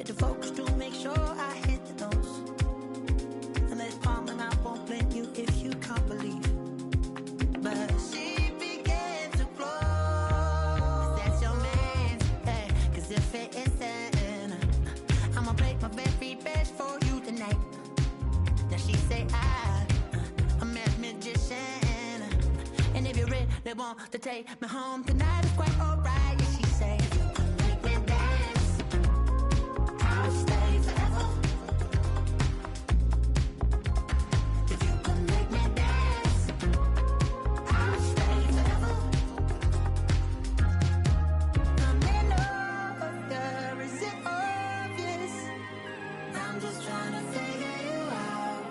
to focus to make sure I hit the notes. And there's palm and I won't blame you if you can't believe. But she began to flow. That's your man, hey, cause if it isn't, I'ma break my very best for you tonight. Now she say I'm a magician, and if you're ready, they want to take me home tonight, it's quite alright. Yeah, she say, you can make me dance, I'll stay forever. If you can make me dance, I'll stay forever. I'm in love, girl, is it obvious? I'm just trying to figure you out.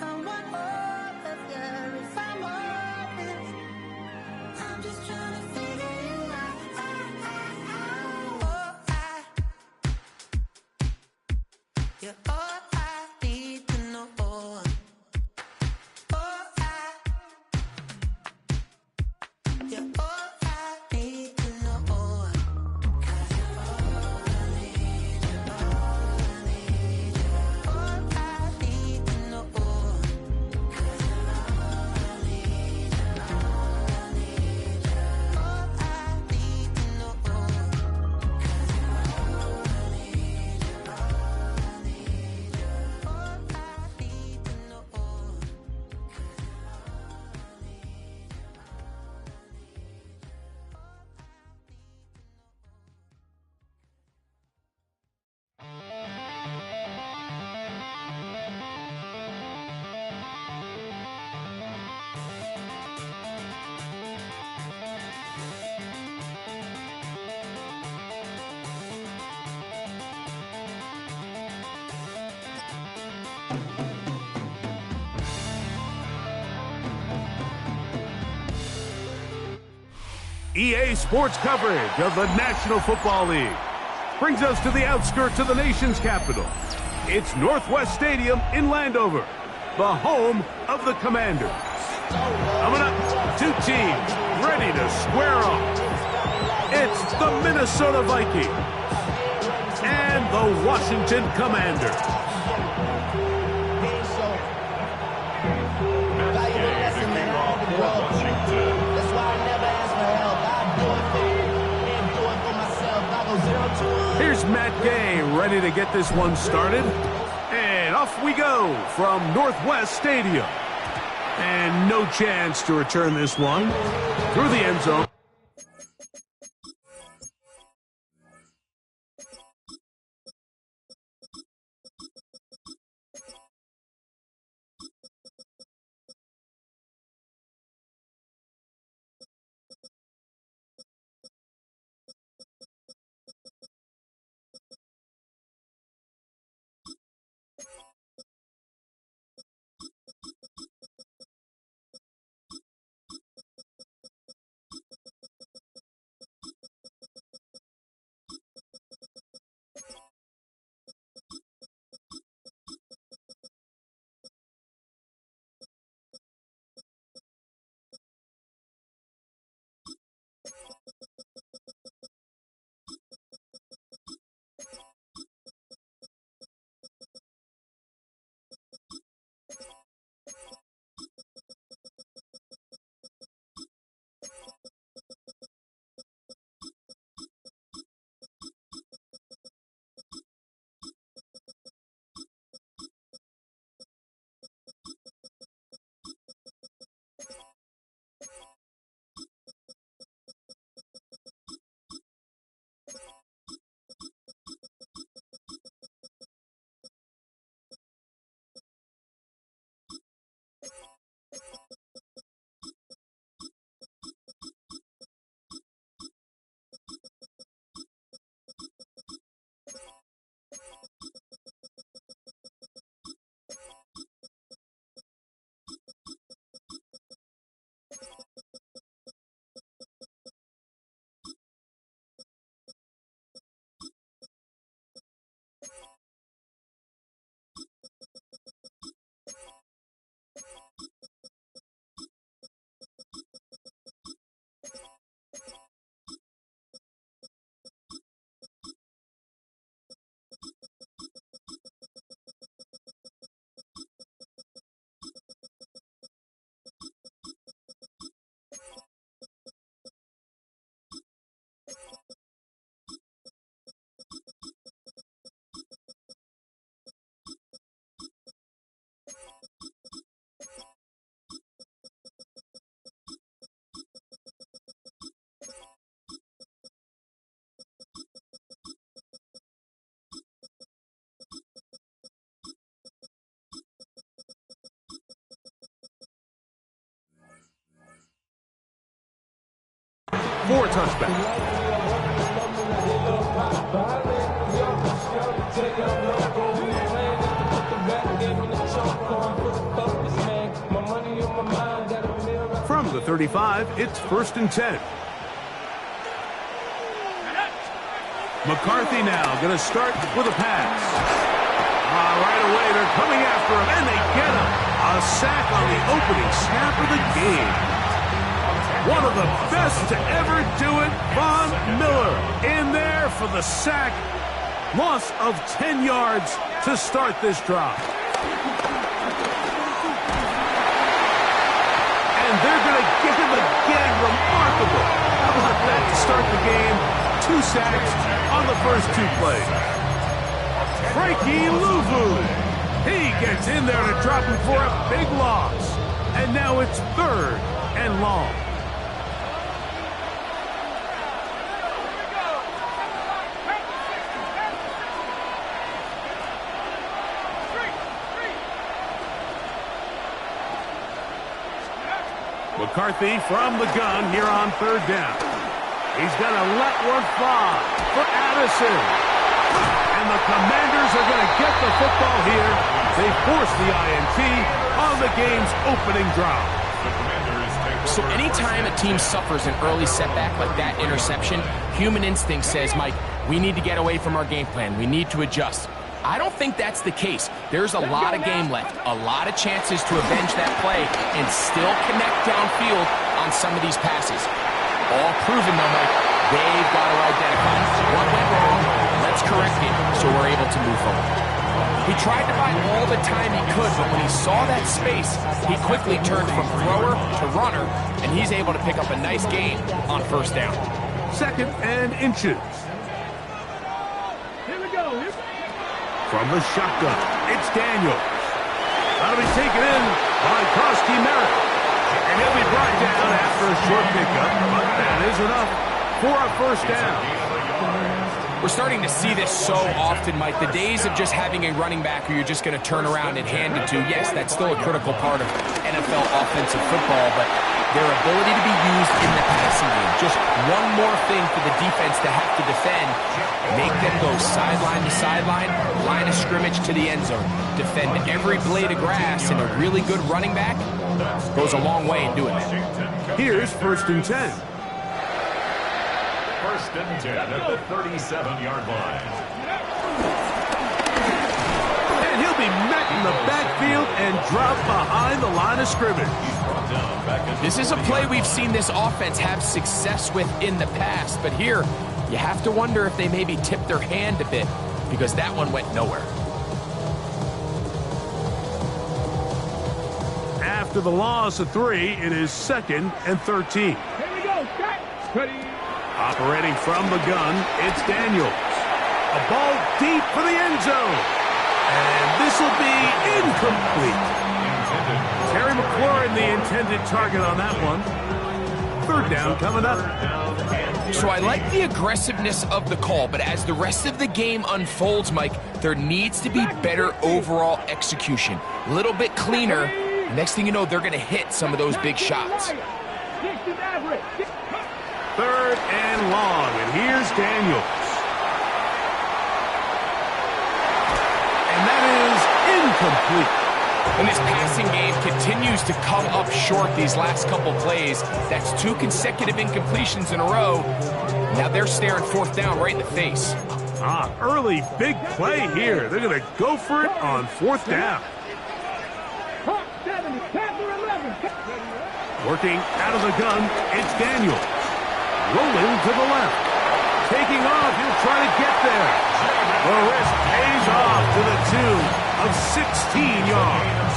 I want all of you if I'm honest. I'm just trying to figure you out. You're all I need to know. You're all I need to know. 'Cause you're all I need, you're all I need, you're all I need to know. 'Cause you're all I need, you're all I need, you're all I need to know. 'Cause you're all I need, you're all I need, you're all I need to know. 'Cause you're all I need, you're all I EA Sports coverage of the National Football League brings us to the outskirts of the nation's capital. It's Northwest Stadium in Landover, the home of the Commanders. Coming up, two teams ready to square off. It's the Minnesota Vikings and the Washington Commanders. Here's Matt Gay ready to get this one started. And off we go from Northwest Stadium. And no chance to return this one through the end zone. touchback. From the 35, it's 1st and 10. McCarthy now going to start with a pass. Right away, they're coming after him, and they get him. A sack on the opening snap of the game. One of the best to ever do it, Von Miller, in there for the sack. Loss of 10 yards to start this drive. And they're going to get him again. Remarkable. How about that to start the game? 2 sacks on the first 2 plays. Frankie Louvu. He gets in there to drop him for a big loss. And now it's 3rd and long. McCarthy from the gun here on 3rd down. He's going to let one fly for Addison. And the Commanders are going to get the football here. They force the INT on the game's opening drive. So anytime a team suffers an early setback like that interception, human instinct says, Mike, we need to get away from our game plan. We need to adjust. I don't think that's the case. There's a lot of game left, a lot of chances to avenge that play and still connect downfield on some of these passes. All proven, though, Mike. They've got to identify what went wrong. Let's correct it so we're able to move forward. He tried to buy all the time he could, but when he saw that space, he quickly turned from thrower to runner, and he's able to pick up a nice gain on 1st down. 2nd and inches. From the shotgun, it's Daniels. That'll be taken in by Koski Merritt. And he'll be brought down after a short pickup, but that is enough for a 1st down. We're starting to see this so often, Mike. The days of just having a running back who you're just going to turn around and hand it to, yes, that's still a critical part of NFL offensive football, but their ability to be used in the passing game. Just one more thing for the defense to have to defend. Make them go sideline to sideline, line of scrimmage to the end zone. Defend every blade of grass, and a really good running back goes a long way in doing that. Here's 1st and 10. 1st and 10 at the 37-yard line. And he'll be met in the backfield and dropped behind the line of scrimmage. This is a play we've seen this offense have success with in the past, but here you have to wonder if they maybe tipped their hand a bit because that one went nowhere. After the loss of 3, it is 2nd and 13. Here we go, Scott. Ready. Operating from the gun, it's Daniels. A ball deep for the end zone. And this will be incomplete. Terry McLaurin, the intended target on that one. 3rd down coming up. So I like the aggressiveness of the call, but as the rest of the game unfolds, Mike, there needs to be better overall execution. A little bit cleaner. Next thing you know, they're going to hit some of those big shots. 3rd and long, and here's Daniels. And that is incomplete. And this passing game continues to come up short these last couple plays. That's 2 consecutive incompletions in a row. Now they're staring 4th down right in the face. Early big play here. They're going to go for it on 4th down. Working out of the gun, it's Daniels. Rolling to the left. Taking off, he'll try to get there. The risk pays off to the tune of 16 yards.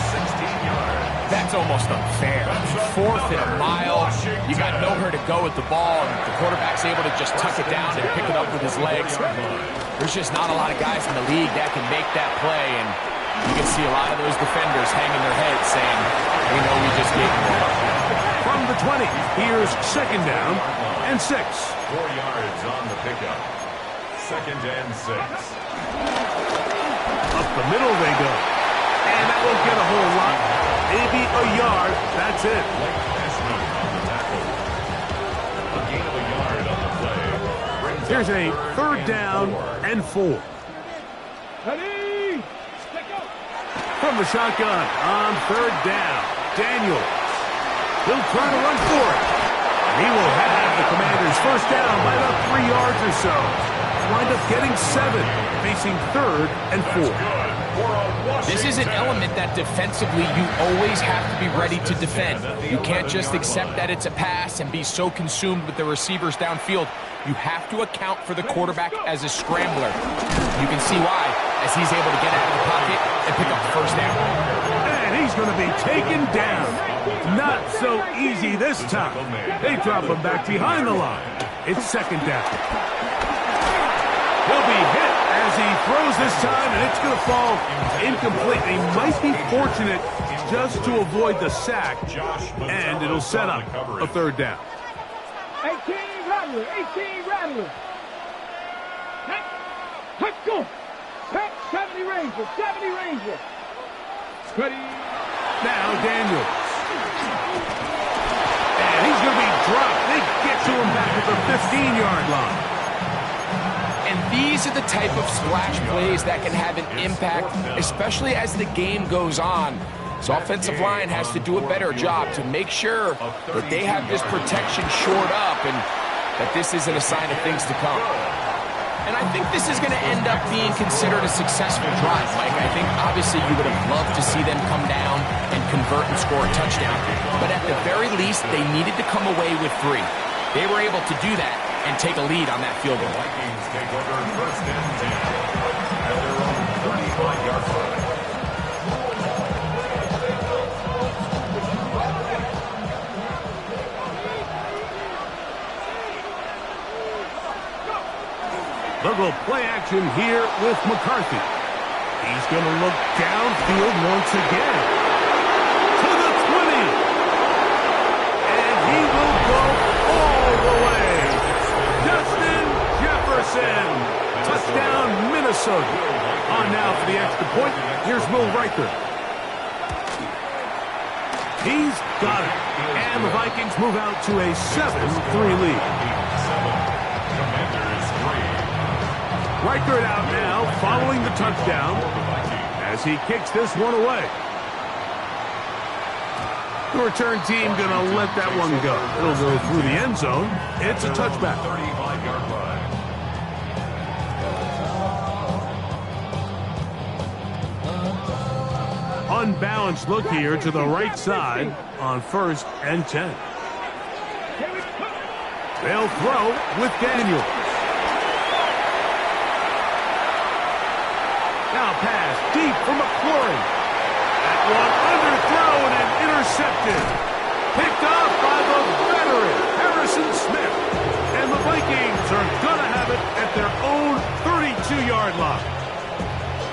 That's almost unfair. 4th and a mile. You got nowhere to go with the ball, and the quarterback's able to just tuck it down and pick it up with his legs. There's just not a lot of guys in the league that can make that play, and you can see a lot of those defenders hanging their heads saying, we know we just gave them one. From the 20, here's 2nd down and 6. 4 yards on the pickup. 2nd and 6. Up the middle they go. And that won't get a whole lot. Maybe a yard. That's it. A gain of a yard on Here's a third down and 4. Ready? Stick up. From the shotgun on third down, Daniels. He'll try to run for it. He will have the Commanders' first down by about 3 yards or so. Wind up getting 7, facing third and 4. This is an element that defensively you always have to be ready to defend. You can't just accept that it's a pass and be so consumed with the receivers downfield. You have to account for the quarterback as a scrambler. You can see why, as he's able to get out of the pocket and pick up the first down. And he's going to be taken down. Not so easy this time. They drop him back behind the line. It's second down. He'll be hit as he throws this time, and it's going to fall incomplete. He might be fortunate just to avoid the sack, and it'll set up a third down. 18 Rattler. 18 Rattler. Hut, go. Pack 70 Ranger. 70 Ranger. Ready? Now Daniels. And he's going to be dropped. They get to him back at the 15-yard line. And these are the type of splash plays that can have an impact, especially as the game goes on. So offensive line has to do a better job to make sure that they have this protection shored up and that this isn't a sign of things to come. And I think this is going to end up being considered a successful drive, Mike. I think obviously you would have loved to see them come down and convert and score a touchdown. But at the very least, they needed to come away with 3. They were able to do that and take a lead on that field goal. Vikings take over first and 10 at their own 35-yard line. They'll go play action here with McCarthy. He's going to look downfield once again. To the 20. And he will go all the way. Justin Jefferson. Touchdown, Minnesota. On now for the extra point. Here's Will Riker. He's got it. And the Vikings move out to a 7-3 lead. Riker out now, following the touchdown, as he kicks this one away. The return team going to let that one go. It'll go through the end zone. It's a touchback. 35-yard line. Unbalanced look here to the right side on first and 10. They'll throw with Daniels. Now pass deep for McLaurin. That one underthrown and intercepted. Picked off by the veteran, Harrison Smith. And the Vikings are going to have it at their own 32-yard line.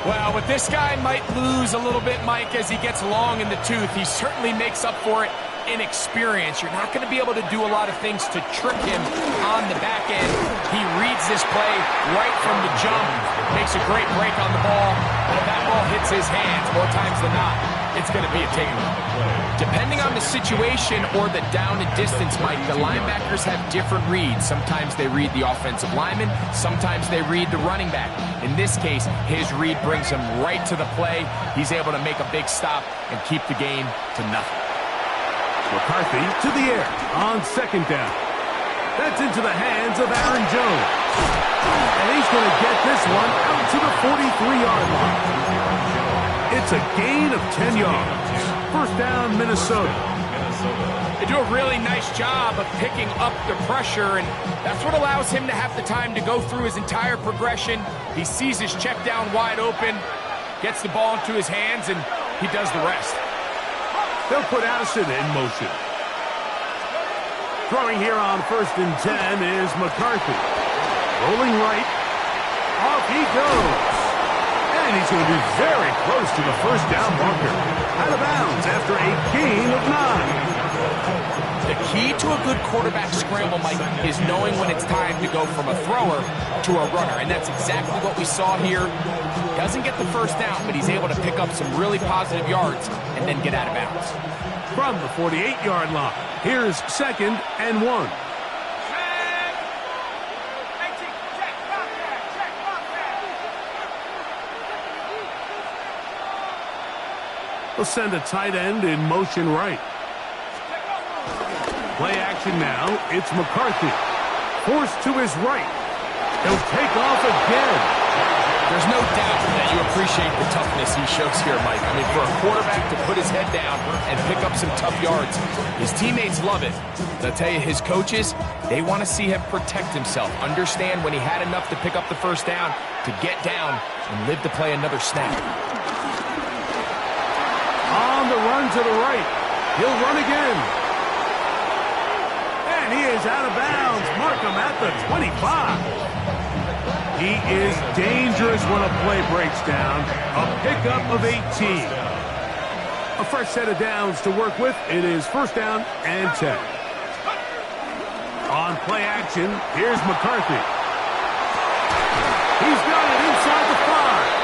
Well, but this guy might lose a little bit, Mike, as he gets long in the tooth. He certainly makes up for it in experience. You're not going to be able to do a lot of things to trick him on the back end. He reads this play right from the jump, makes a great break on the ball, and if that ball hits his hands more times than not, it's going to be a takeaway. Depending on the situation or the down and distance, Mike, the linebackers have different reads. Sometimes they read the offensive lineman, sometimes they read the running back. In this case, his read brings him right to the play. He's able to make a big stop and keep the game to nothing. McCarthy to the air on second down. That's into the hands of Aaron Jones. And he's going to get this one out to the 43-yard line. It's a gain of 10 yards. First down, Minnesota. They do a really nice job of picking up the pressure, and that's what allows him to have the time to go through his entire progression. He sees his check down wide open, gets the ball into his hands, and he does the rest. They'll put Addison in motion. Throwing here on first and 10 is McCarthy. Rolling right. Off he goes. And he's going to be very close to the first down marker. Out of bounds after a gain of 9. The key to a good quarterback scramble, Mike, is knowing when it's time to go from a thrower to a runner. And that's exactly what we saw here. Doesn't get the first down, but he's able to pick up some really positive yards and then get out of bounds. From the 48-yard line, here's second and 1. We'll send a tight end in motion right. Play action now. It's McCarthy. Forced to his right. He'll take off again. There's no doubt that you appreciate the toughness he shows here, Mike. I mean, for a quarterback to put his head down and pick up some tough yards, his teammates love it. I'll tell you, his coaches, they want to see him protect himself, understand when he had enough to pick up the first down, to get down and live to play another snap. On the run to the right. He'll run again. And he is out of bounds. Mark him at the 25. He is dangerous when a play breaks down. A pickup of 18. A fresh set of downs to work with. It is first down and 10. On play action, here's McCarthy. He's got it inside the 5.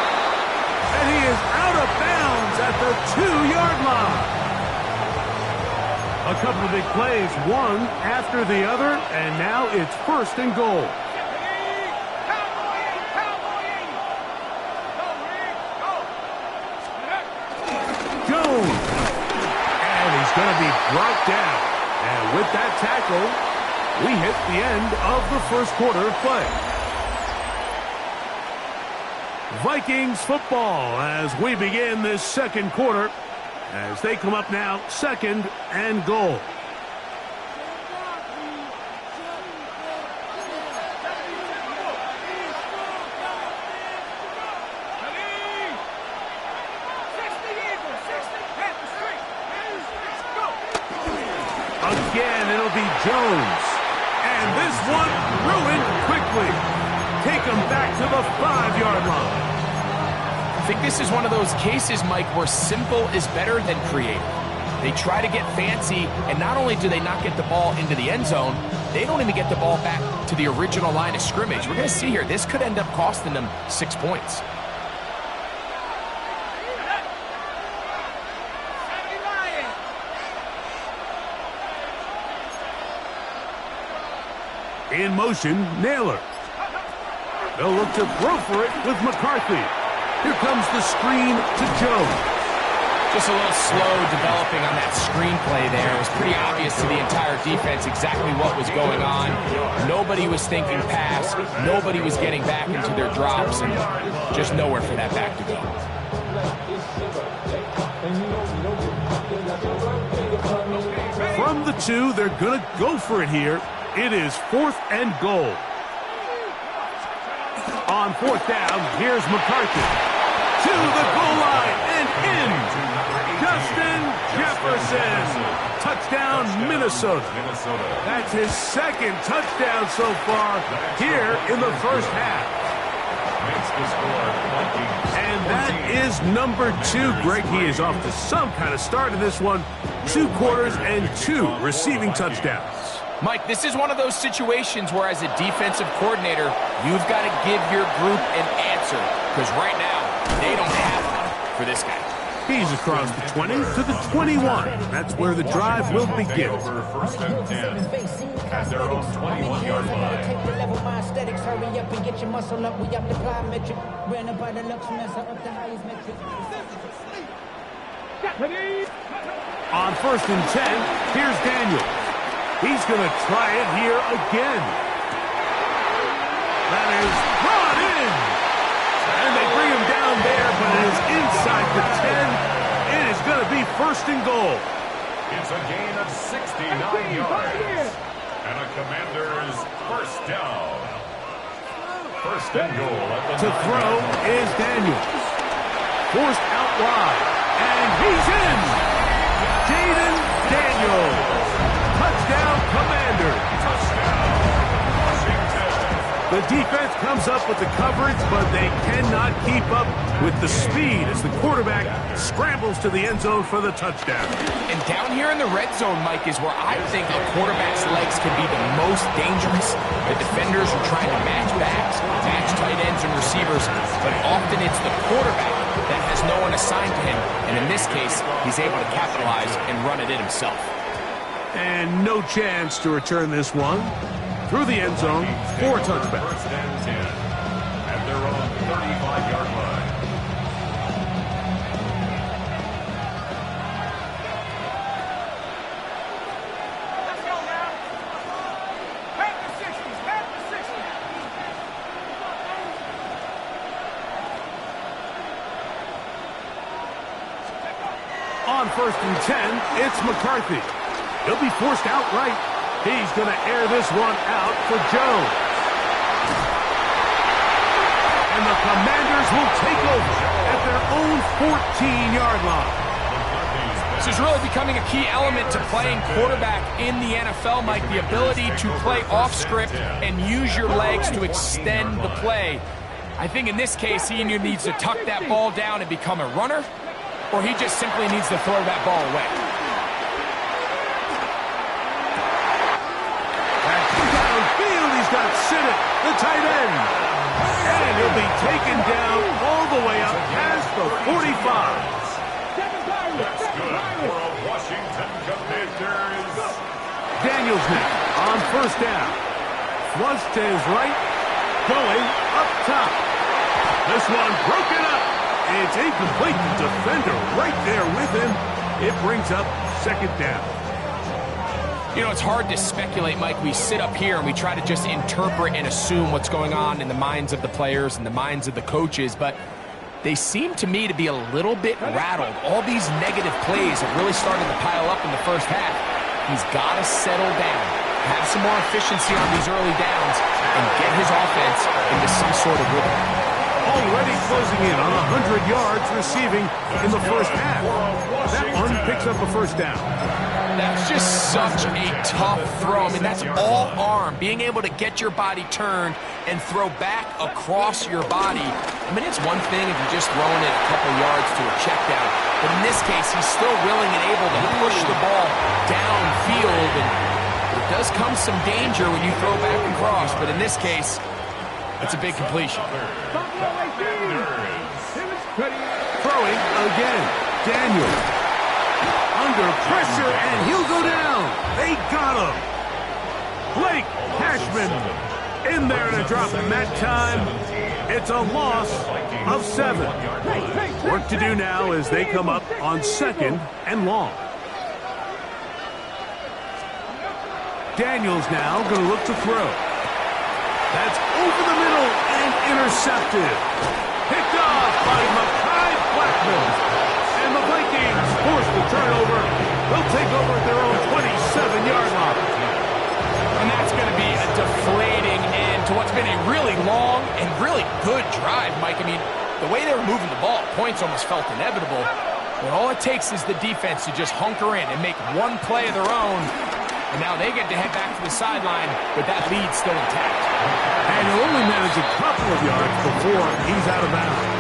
And he is out of bounds at the 2-yard line. A couple of big plays, one after the other, and now it's first and goal. And he's going to be brought down. And with that tackle, we hit the end of the first quarter of play. Vikings football as we begin this second quarter, as they come up now, second and goal. Again, it'll be Jones. And this one ruined quickly. Take him back to the 5-yard line. I think this is one of those cases, Mike, where simple is better than creative. They try to get fancy, and not only do they not get the ball into the end zone, they don't even get the ball back to the original line of scrimmage. We're going to see here, this could end up costing them 6 points. In motion, Naylor. They'll look to throw for it with McCarthy. Here comes the screen to Jones. Just a little slow developing on that screenplay there. It was pretty obvious to the entire defense exactly what was going on. Nobody was thinking pass. Nobody was getting back into their drops, and just nowhere for that back to go. From the 2, they're going to go for it here. It is fourth and goal. On fourth down, here's McCarthy. To the goal line and in. Justin Jefferson. Touchdown, Minnesota. That's his second touchdown so far here in the first half. And that is number 2, Greg. He is off to some kind of start in this one. 2 quarters and 2 receiving touchdowns. Mike, this is one of those situations where as a defensive coordinator, you've got to give your group an answer. Because right now, they don't have one for this guy. He's across the 20 to the 21. That's where the drive will begin. First and 10 at their own 21-yard line. Hurry up and get your muscle up. We up the plyometric. Ran up by the lux mess up the highest metric. On first and 10, here's Daniels. He's going to try it here again. That is brought in. And they bring him down there, but it is inside the 10. It is going to be first and goal. It's a gain of 69 yards. And a Commander's first down. First and goal. To throw is Daniels. Forced out wide. And he's in. Jaden Daniels. Touchdown, Commanders. The defense comes up with the coverage, but they cannot keep up with the speed as the quarterback scrambles to the end zone for the touchdown. And down here in the red zone, Mike, is where I think a quarterback's legs can be the most dangerous. The defenders are trying to match backs, match tight ends and receivers, but often it's the quarterback that has no one assigned to him. And in this case, he's able to capitalize and run it in himself. And no chance to return this one. Through the end zone for a touchback. First and 10 at their own 35-yard line. On 1st and 10, it's McCarthy. He'll be forced outright. He's going to air this one out for Jones. And the Commanders will take over at their own 14-yard line. This is really becoming a key element to playing quarterback in the NFL, Mike, the ability to play off script and use your legs to extend the play. I think in this case, he either needs to tuck that ball down and become a runner, or he just simply needs to throw that ball away. Downfield, he's got Sinnott, the tight end. And he'll be taken down all the way up past the 45. That's good for a Washington Commanders. Daniels now on 1st down. Flush to his right, going up top. This one broken up. It's incomplete. The defender right there with him. It brings up 2nd down. You know, it's hard to speculate, Mike. We sit up here and we try to just interpret and assume what's going on in the minds of the players and the minds of the coaches, but they seem to me to be a little bit rattled. All these negative plays have really started to pile up in the first half. He's got to settle down, have some more efficiency on these early downs, and get his offense into some sort of rhythm. Already closing in on 100 yards receiving in the first half. That one picks up a 1st down. That's just such a tough throw. I mean, that's all arm. Being able to get your body turned and throw back across your body. I mean, it's one thing if you're just throwing it a couple yards to a check down. But in this case, he's still willing and able to push the ball downfield. And there does come some danger when you throw back and cross. But in this case, it's a big completion. Throwing again. Daniels. Under pressure, and he'll go down. They got him. Blake Cashman in there to drop him that time. It's a loss of 7. Work to do now as they come up on 2nd and long. Daniels now going to look to throw. That's over the middle and intercepted. Picked off by Mekhi Blackmon. And the Vikings force the turnover. They'll take over at their own 27-yard line. And that's going to be a deflating end to what's been a really long and really good drive, Mike. I mean, the way they were moving the ball, points almost felt inevitable. But all it takes is the defense to just hunker in and make one play of their own. And now they get to head back to the sideline with that lead still intact. And he'll only manage a couple of yards before he's out of bounds.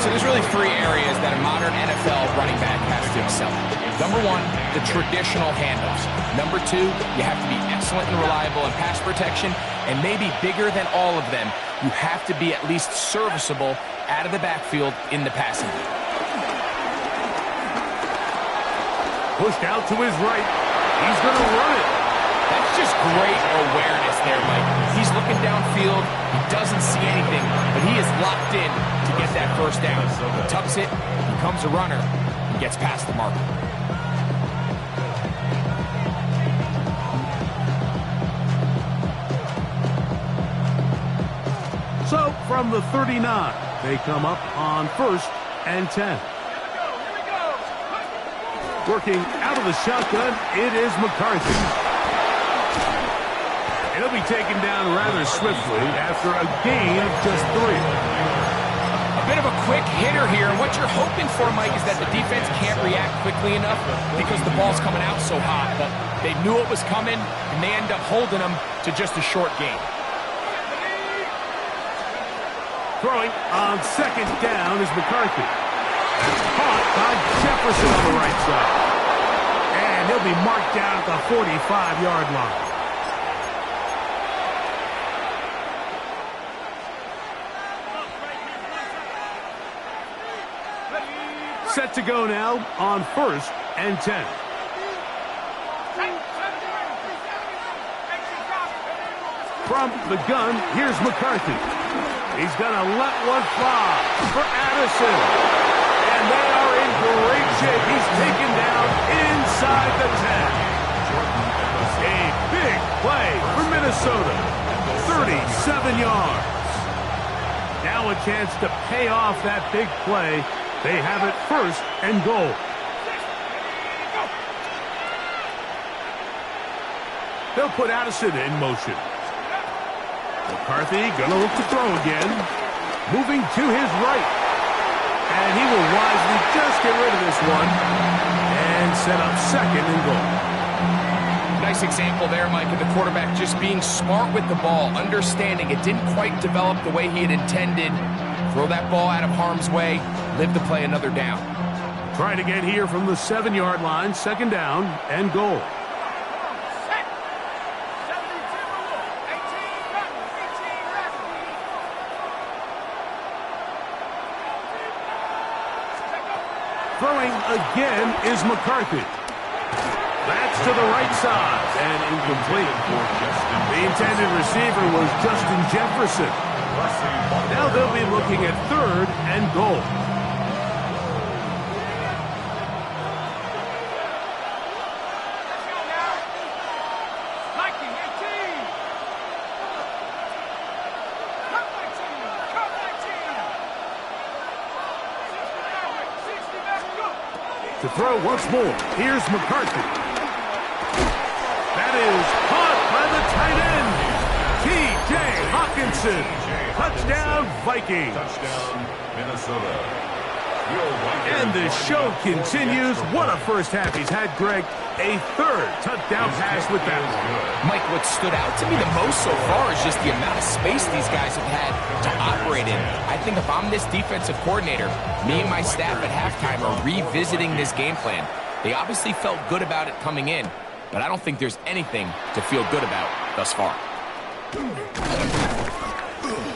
So there's really 3 areas that a modern NFL running back has to excel at. Number 1, the traditional handoffs. Number 2, you have to be excellent and reliable in pass protection. And maybe bigger than all of them, you have to be at least serviceable out of the backfield in the passing game. Pushed out to his right. He's going to run it. That's just great awareness there, Mike. He's looking downfield. He doesn't see anything, but he is locked in to get that 1st down. He tucks it, becomes a runner, and gets past the marker. So from the 39, they come up on 1st and 10. Working out of the shotgun, it is McCarthy. He'll be taken down rather swiftly after a gain of just 3. A bit of a quick hitter here. What you're hoping for, Mike, is that the defense can't react quickly enough because the ball's coming out so hot. But they knew it was coming, and they end up holding them to just a short gain. Throwing on 2nd down is McCarthy. Caught by Jefferson on the right side. And he'll be marked down at the 45-yard line. Set to go now on 1st and 10. From the gun, here's McCarthy. He's going to let one fly for Addison. And they are in great shape. He's taken down inside the 10. A big play for Minnesota. 37 yards. Now a chance to pay off that big play They have it first and goal. They'll put Addison in motion. McCarthy gonna look to throw again. Moving to his right. And he will wisely just get rid of this one and set up second and goal. Nice example there, Mike, of the quarterback just being smart with the ball, understanding it didn't quite develop the way he had intended. Throw that ball out of harm's way, live to play another down. Trying to get here from the 7-yard line, second down and goal. Throwing again is McCarthy. That's to the right side and incomplete. The intended receiver was Justin Jefferson. Now they'll be looking at third and goal. To throw once more, here's McCarthy. That is caught by the tight end, T.J. Hawkinson. Touchdown, Vikings. Touchdown, Minnesota. And the show continues. What a first half he's had, Greg. A third touchdown pass with that one. Mike, what stood out to me the most so far is just the amount of space these guys have had to operate in. I think if I'm this defensive coordinator, me and my staff at halftime are revisiting this game plan. They obviously felt good about it coming in, but I don't think there's anything to feel good about thus far.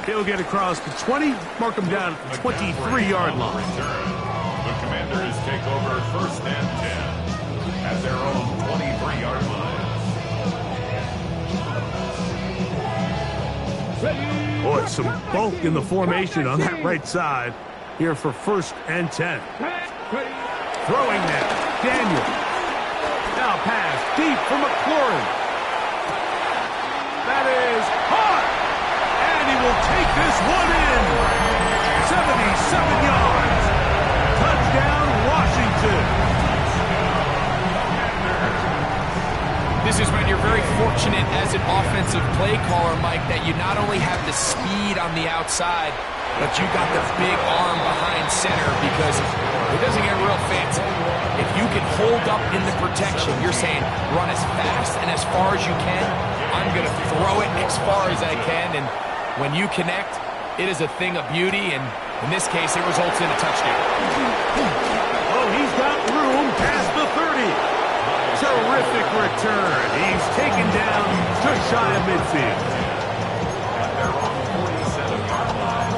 He'll get across the 20, mark him down at the 23-yard line. The Commanders take over first and 10 at their own 23-yard line. Boy, some bulk in the formation on that right side here for first and 10. Throwing now, Daniel. Now pass deep for McLaurin. That is hard. And he will take this one in. 77 yards. Touchdown, Washington. This is when you're very fortunate as an offensive play caller, Mike, that you not only have the speed on the outside, but you got the big arm behind center, because it doesn't get real fancy. If you can hold up in the protection, you're saying run as fast and as far as you can. I'm going to throw it as far as I can, and when you connect, it is a thing of beauty, and in this case, it results in a touchdown. Oh, he's got room past the 30. Terrific return. He's taken down just shy of midfield. At their own 47-yard line.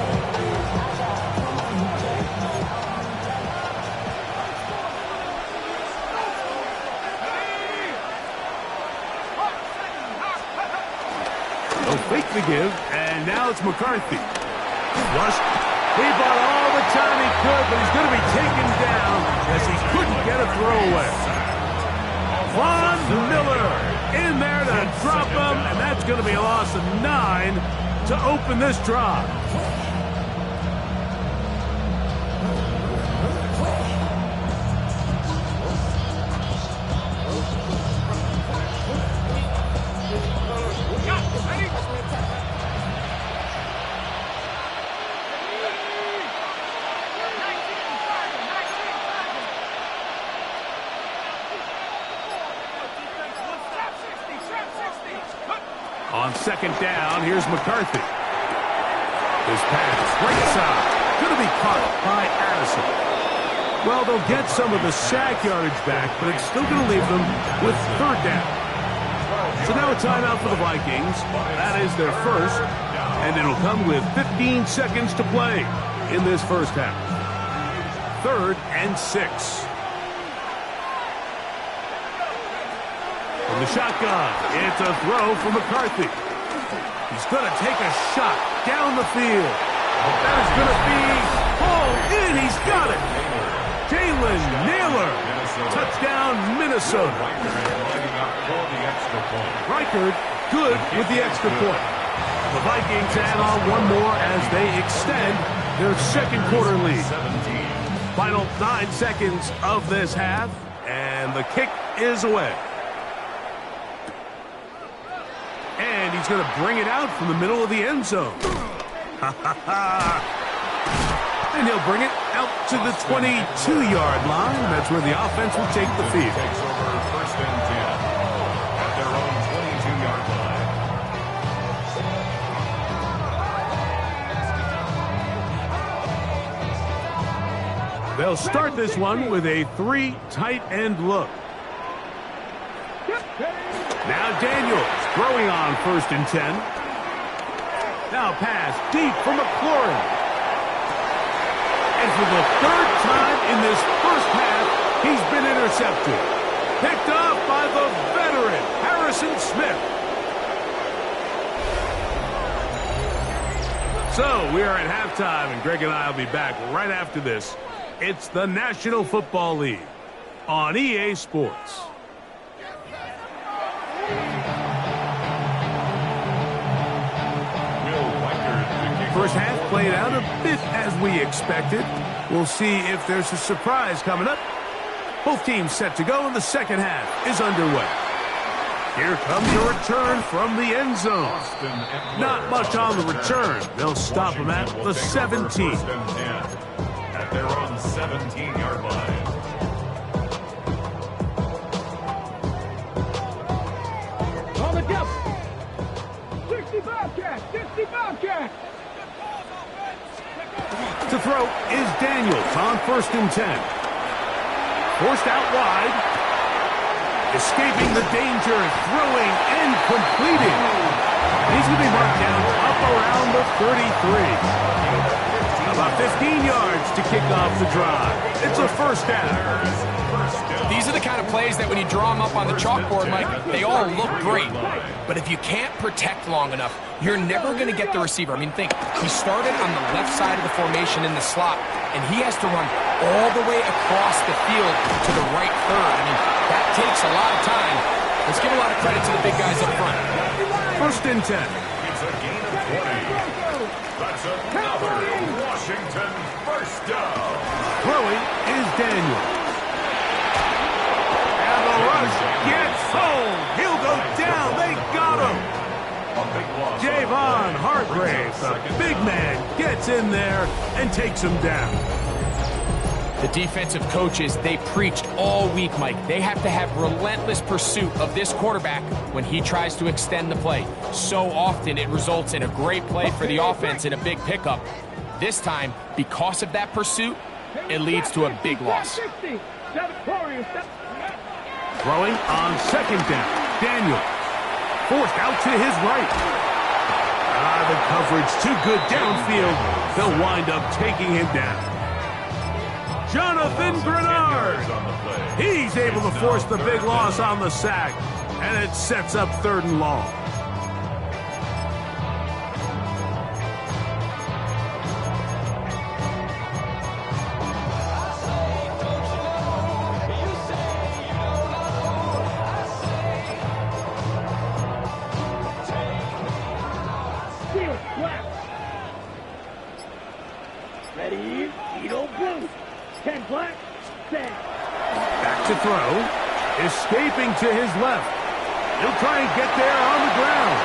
They'll fake the give, and now it's McCarthy. Flushed. He bought all the time he could, but he's going to be taken down as he couldn't get a throwaway. Von Miller in there to drop him, and that's going to be a loss of 9 to open this drive. On second down, here's McCarthy. His pass, right side, going to be caught by Addison. Well, they'll get some of the sack yardage back, but it's still going to leave them with third down. So now a timeout for the Vikings. That is their first, and it'll come with 15 seconds to play in this first half. 3rd and 6. From the shotgun, it's a throw for McCarthy. He's going to take a shot down the field. That is going to be hauled in. He's got it. Jalen Naylor. Touchdown, Minnesota. Reichard good with the extra point. The Vikings add on one more as they extend their second quarter lead. Final 9 seconds of this half, and the kick is away. And he's going to bring it out from the middle of the end zone. And he'll bring it out to the 22-yard line. That's where the offense will take the field. Takes over first and 10 at their own 22-yard line. They'll start this one with a 3 tight end look. Now Daniels throwing on first and 10. Now pass deep for McLaurin. And for the 3rd time in this first half, he's been intercepted. Picked off by the veteran, Harrison Smith. So we are at halftime, and Greg and I will be back right after this. It's the National Football League on EA Sports. First half played out a bit as we expected. We'll see if there's a surprise coming up. Both teams set to go, and the second half is underway. Here comes a return from the end zone. Not much on the return. They'll stop him at the 17. At their own 17-yard line. On the double. 65 catch. 65 catch. To throw is Daniels on first and 10. Forced out wide. Escaping the danger, throwing and completing. He's going to be marked down up around the 33. About 15 yards to kick off the drive. It's a first down. These are the kind of plays that when you draw them up on the chalkboard, Mike, they all look great. But if you can't protect long enough, you're never going to get the receiver. I mean, think, he started on the left side of the formation in the slot, and he has to run all the way across the field to the right third. I mean, that takes a lot of time. Let's give a lot of credit to the big guys up front. First and 10. It's a gain of 20. That's another Washington first down. Throwing is Daniels. And the rush gets home. He'll go down. They got him. Javon Hargrave, the big man, gets in there and takes him down. The defensive coaches, they preached all week, Mike. They have to have relentless pursuit of this quarterback when he tries to extend the play. So often it results in a great play for the offense and a big pickup. This time, because of that pursuit, it leads to a big loss. Throwing on second down. Daniel forced out to his right. The coverage too good downfield. They'll wind up taking him down. Jonathan Grenard. He's able to force the big loss on the sack, and it sets up 3rd and long. Ready, Eagle Blue. 10 black, set. Back to throw. Escaping to his left. He'll try and get there on the ground.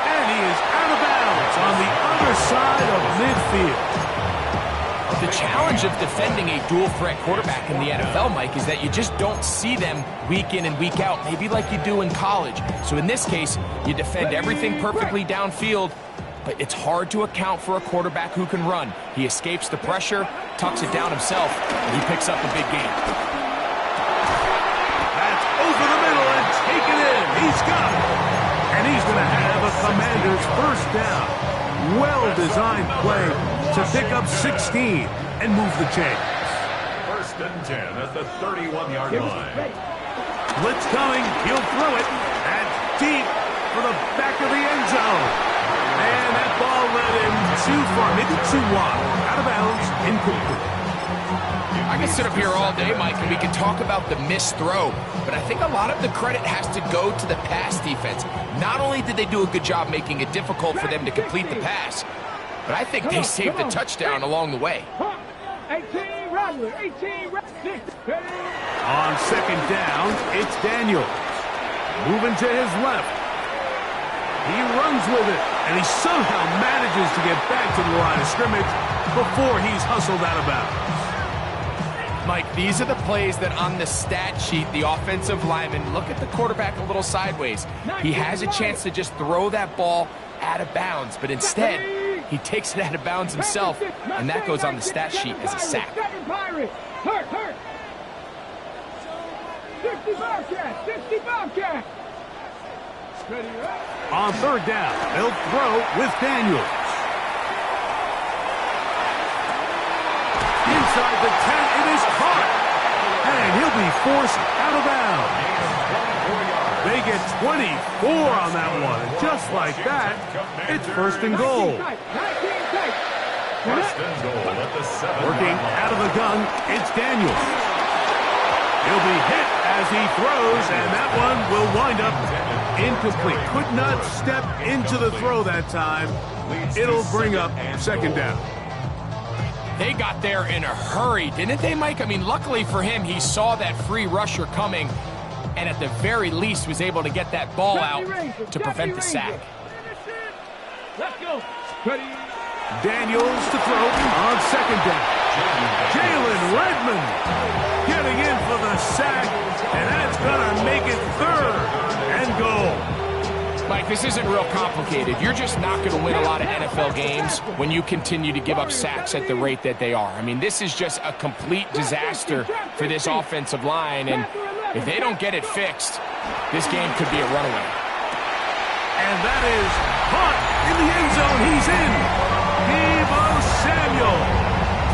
And he is out of bounds on the other side of midfield. The challenge of defending a dual-threat quarterback in the NFL, Mike, is that you just don't see them week in and week out, maybe like you do in college. So in this case, you defend everything perfectly downfield, but it's hard to account for a quarterback who can run. He escapes the pressure, tucks it down himself, and he picks up a big gain. That's over the middle and taken in. He's got it. And he's going to have a Commander's first down. Well-designed play to pick up 16 and move the chains. First and 10 at the 31-yard line. Blitz coming. He'll throw it. That's deep for the back of the end zone. And that ball led him too far, maybe too wide. Out of bounds, incomplete. I can sit up here all day, Mike, and we can talk about the missed throw, but I think a lot of the credit has to go to the pass defense. Not only did they do a good job making it difficult for them to complete the pass, but I think they saved the touchdown along the way. 18, Rattler. 18, Rattler. On second down, it's Daniels. Moving to his left. He runs with it, and he somehow manages to get back to the line of scrimmage before he's hustled out of bounds. Mike, these are the plays that on the stat sheet, the offensive lineman, look at the quarterback a little sideways. He has a chance to just throw that ball out of bounds, but instead, he takes it out of bounds himself, and that goes on the stat sheet as a sack. Hurt. 60 Bobcat. On third down, they'll throw with Daniels. Inside the 10, it is caught. And he'll be forced out of bounds. They get 24 on that one. And just like that, it's first and goal. First and goal at the 7. Working out of the gun, it's Daniels. He'll be hit as he throws, and that one will wind up incomplete. Could not step into the throw that time. It'll bring up second down. They got there in a hurry, didn't they, Mike? I mean, luckily for him, he saw that free rusher coming, and at the very least was able to get that ball out to prevent the sack. Let's go. Daniels to throw on second down. Jalen Redmond getting in for the sack, and that's going to make it third and goal. Mike, this isn't real complicated. You're just not going to win a lot of NFL games when you continue to give up sacks at the rate that they are. I mean, this is just a complete disaster for this offensive line, and if they don't get it fixed, this game could be a runaway. And that is caught in the end zone. He's in. Deebo Samuel.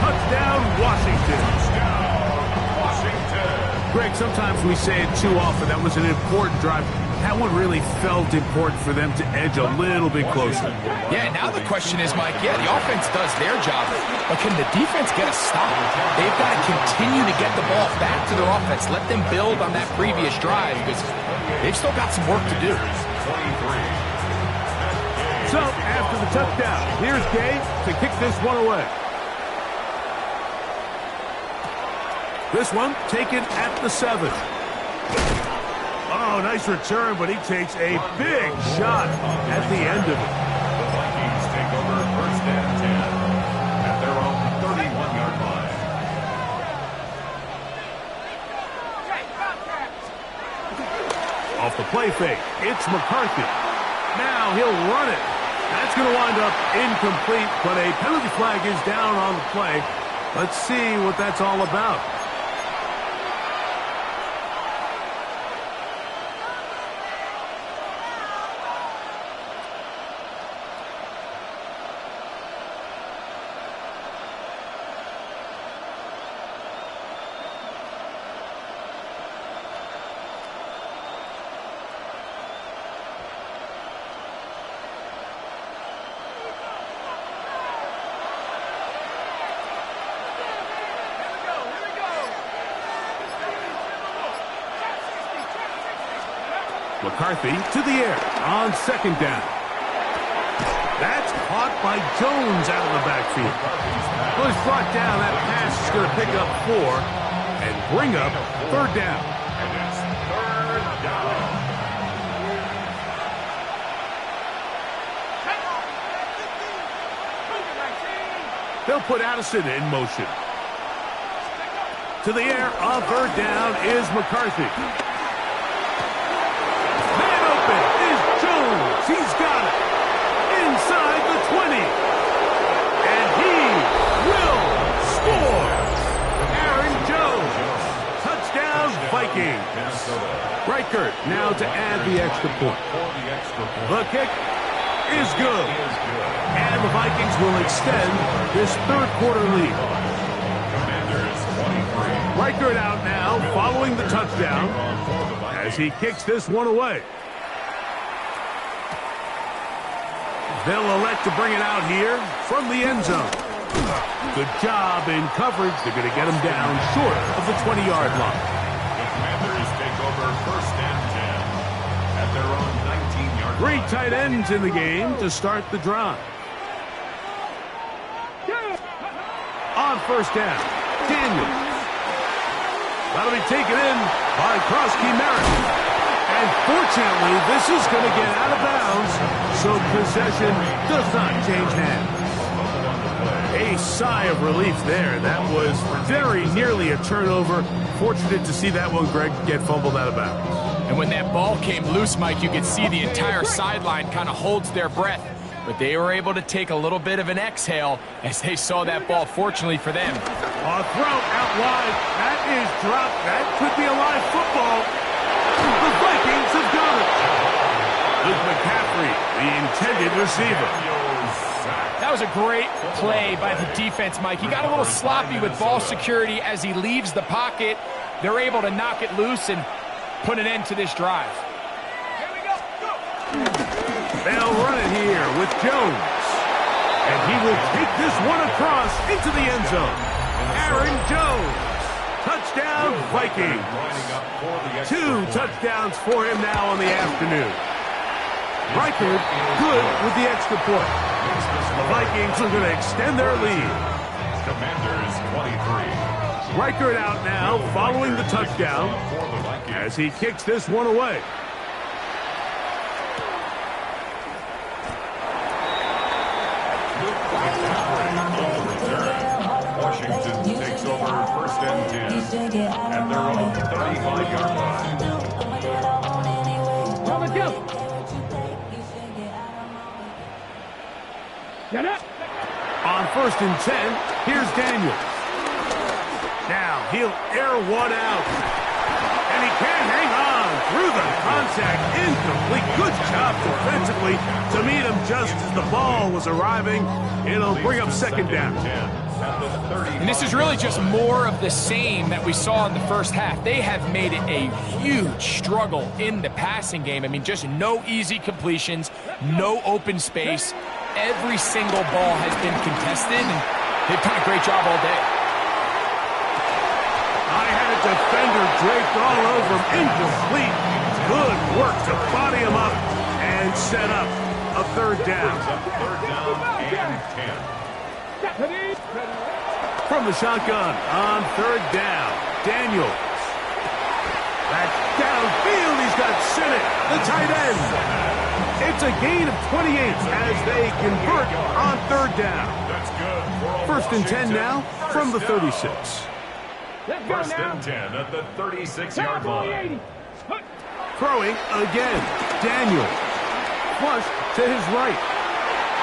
Touchdown, Washington. Greg, sometimes we say it too often. That was an important drive. That one really felt important for them to edge a little bit closer. Yeah, now the question is, Mike, yeah, the offense does their job, but can the defense get a stop? They've got to continue to get the ball back to their offense. Let them build on that previous drive because they've still got some work to do. So, after the touchdown, here's Gay to kick this one away. This one taken at the 7. Oh, nice return, but he takes a big shot at the end of it. The Vikings take over first and 10 at their own 31-yard line. Off the play fake, it's McCarthy. Now he'll run it. That's going to wind up incomplete, but a penalty flag is down on the play. Let's see what that's all about. McCarthy to the air on second down. That's caught by Jones out of the backfield. Well, he's brought down. That pass is going to pick up 4 and bring up third down. And it's third down. They'll put Addison in motion. To the air on third down is McCarthy. Man open is Jones. He's got it. Inside the 20. And he will score. Aaron Jones. Touchdown, Vikings. Reichert now to add the extra point. The kick is good. And the Vikings will extend this third quarter lead. Reichert out now following the touchdown as he kicks this one away. They'll elect to bring it out here from the end zone. Good job in coverage. They're going to get him down short of the 20-yard line. The Commanders take over first and 10 at their own 19-yard line. 3 tight ends in the game to start the drive. on first down. Daniels. That'll be taken in by Krosky Merritt. And fortunately, this is going to get out of bounds, so possession does not change hands. A sigh of relief there. That was very nearly a turnover. Fortunate to see that one, Greg, get fumbled out of bounds. And when that ball came loose, Mike, you could see the entire sideline kind of holds their breath. But they were able to take a little bit of an exhale as they saw that ball, fortunately for them. A throw out wide. That is dropped. That could be a live football. The Vikings have got it. Luke McCaffrey, the intended receiver. That was a great play by the defense, Mike. He got a little sloppy with ball security as he leaves the pocket. They're able to knock it loose and put an end to this drive. Here we go. They'll run it here with Jones. And he will take this one across into the end zone. Aaron Jones. Touchdown, Vikings. 2 touchdowns for him now on the afternoon. Reichard good with the extra point. The Vikings are going to extend their lead. Commanders 23. Reichard out now following the touchdown as he kicks this one away. Washington takes over first and 10 at their own 35-yard line. Roll it down. Get up. On first and 10, here's Daniels. Now he'll air one out. And he can't hang on through the contact. Incomplete. Good job defensively to meet him just as the ball was arriving. It'll bring up second down. And this is really just more of the same that we saw in the first half. They have made it a huge struggle in the passing game. I mean, just no easy completions, no open space. Every single ball has been contested, and they've done a great job all day. I had a defender draped all over him. Incomplete. Good work to body him up and set up a third down. Third down and 10. From the shotgun on third down, Daniels. That's downfield. He's got Sinnott, the tight end. It's a gain of 28 as they convert on third down. That's good. First and 10 now from the 36. Let's go First now. and 10 at the 36-yard line. Throwing again, Daniels. Flush to his right.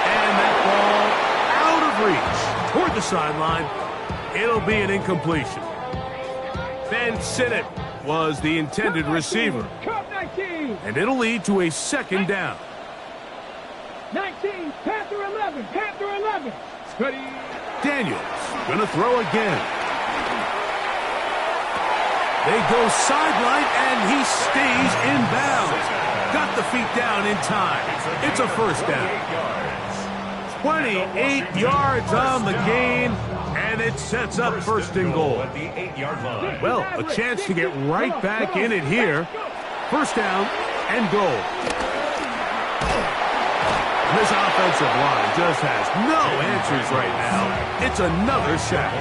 And that ball out of reach toward the sideline. It'll be an incompletion. Ben Sinnott was the intended receiver. Cup 19. And it'll lead to a second down. 19. Panther 11. Panther 11. Steady. Daniels gonna throw again. They go sideline and he stays in bounds. Got the feet down in time. It's a first down. 28 yards on the gain, and it sets up first and goal. At the 8-yard line. Well, a chance to get right back in it here. First down and goal. This offensive line just has no answers right now. It's another sack.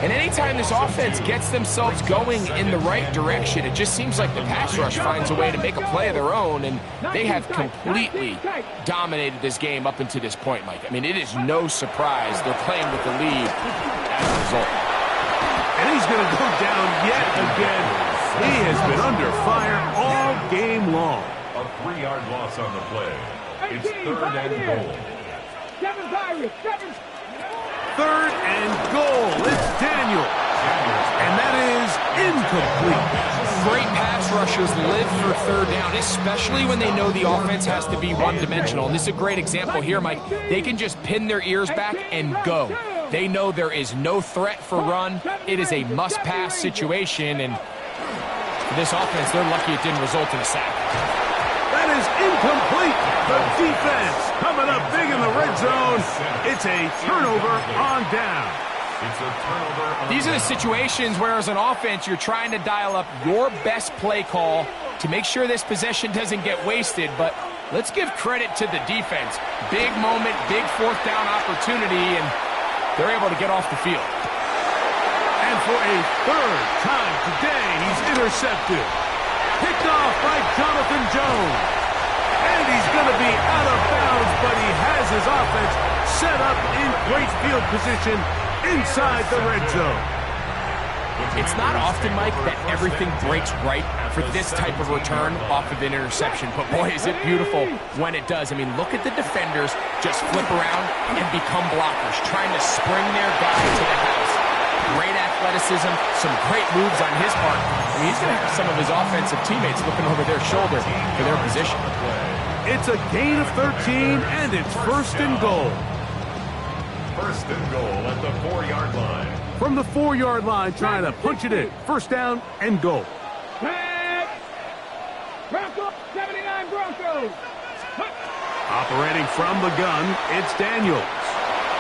And anytime this offense gets themselves going in the right direction, it just seems like the pass rush finds a way to make a play of their own, and they have completely dominated this game up until this point, Mike. I mean, it is no surprise they're playing with the lead as a result. And he's going to go down yet again. He has been under fire all game long. A 3-yard loss on the play. It's third and goal. Seven's Irish. Seven's. Third and goal. It's Daniels. And that is incomplete. Great pass rushers live for third down, especially when they know the offense has to be one-dimensional. And this is a great example here, Mike. They can just pin their ears back and go. They know there is no threat for run. It is a must-pass situation, and for this offense, they're lucky it didn't result in a sack. That is incomplete. The defense coming up big in the red zone. It's a turnover on down. It's a turnover. These are the situations where, as an offense, you're trying to dial up your best play call to make sure this possession doesn't get wasted. But let's give credit to the defense. Big moment, big fourth down opportunity, and they're able to get off the field. And for a third time today, he's intercepted. Picked off by Jonathan Jones. And he's going to be out of bounds, but he has his offense set up in great field position inside the red zone. It's not often, Mike, that everything breaks right for this type of return off of an interception. But, boy, is it beautiful when it does. I mean, look at the defenders just flip around and become blockers, trying to spring their guy to the house. Great athleticism, some great moves on his part. I mean, he's going to have some of his offensive teammates looking over their shoulder for their position. It's a gain of 13, and it's first and goal. First and goal at the 4-yard line. From the 4-yard line, trying to punch it in. First down and goal. Broncos, 79 Broncos. Operating from the gun, it's Daniels.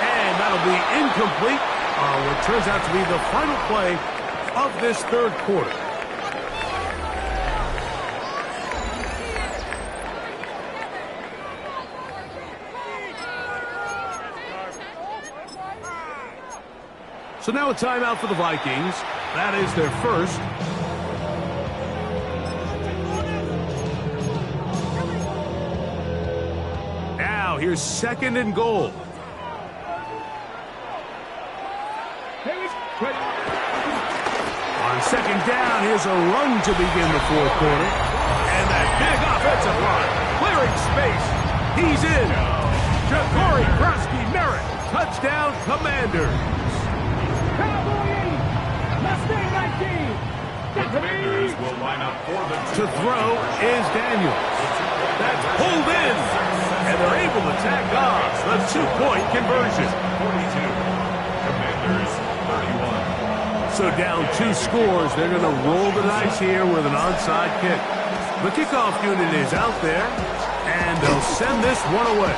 And that'll be incomplete on what turns out to be the final play of this third quarter. So now a timeout for the Vikings. That is their first. Now here's second and goal. On second down, here's a run to begin the fourth quarter. And that big offensive line clearing space. He's in. Ja'Cory Krosky-Merritt. Touchdown, Commanders. To throw is Daniels. That's pulled in. And they're able to tack on the two-point conversion. 42. Commanders 31. So down 2 scores. They're going to roll the dice here with an onside kick. The kickoff unit is out there. And they'll send this one away.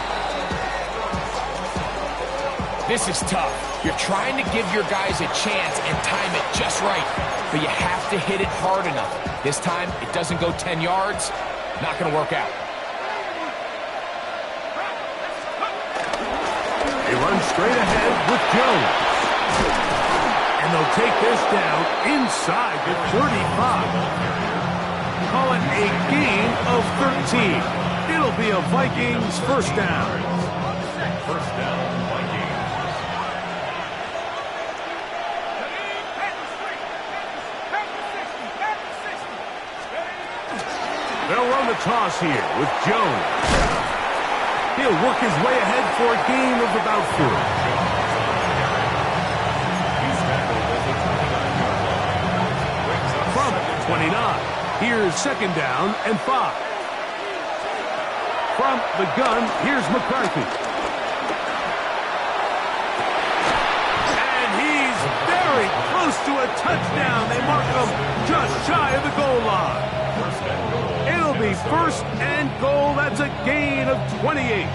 This is tough. You're trying to give your guys a chance and time it just right, but you have to hit it hard enough. This time, it doesn't go 10 yards. Not going to work out. They run straight ahead with Jones. And they'll take this down inside the 35. Call it a gain of 13. It'll be a Vikings first down. First down, Vikings. They'll run the toss here with Jones. He'll work his way ahead for a gain of about 4. From 29, here's second down and 5. From the gun, here's McCarthy. And he's very close to a touchdown. They mark him just shy of the goal line. It'll be first and goal. That's a gain of 28.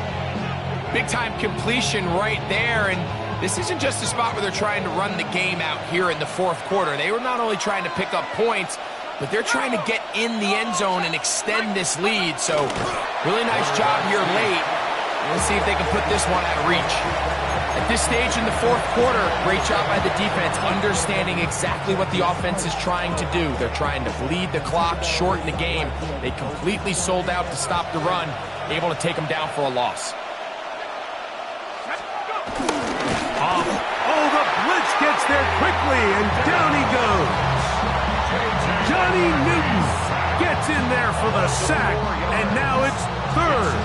Big-time completion right there, and this isn't just a spot where they're trying to run the game out here in the fourth quarter. They were not only trying to pick up points, but they're trying to get in the end zone and extend this lead. So, really nice job here late. Let's see if they can put this one out of reach. At this stage in the fourth quarter, great job by the defense, understanding exactly what the offense is trying to do. They're trying to bleed the clock, shorten the game. They completely sold out to stop the run, able to take them down for a loss. Oh, the blitz gets there quickly, and down he goes. Johnny Newton gets in there for the sack, and now it's third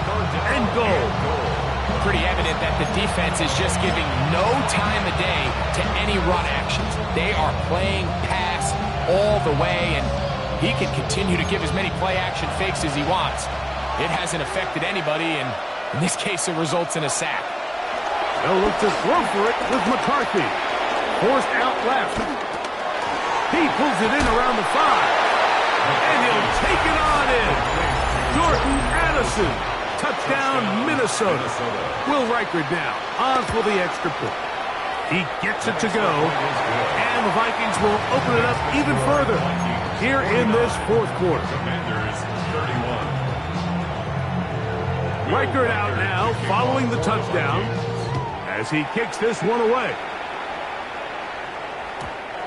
and goal. Pretty evident that the defense is just giving no time of day to any run actions. They are playing pass all the way, and he can continue to give as many play-action fakes as he wants. It hasn't affected anybody, and in this case, it results in a sack. They'll look to throw for it with McCarthy. Forced out left. He pulls it in around the 5. And he'll take it on in. Jordan Addison. Touchdown, Minnesota. Will Riker down. On for the extra point. He gets it to go. And the Vikings will open it up even further here in this fourth quarter. Commanders 31. Riker out now following the touchdown. As as he kicks this one away.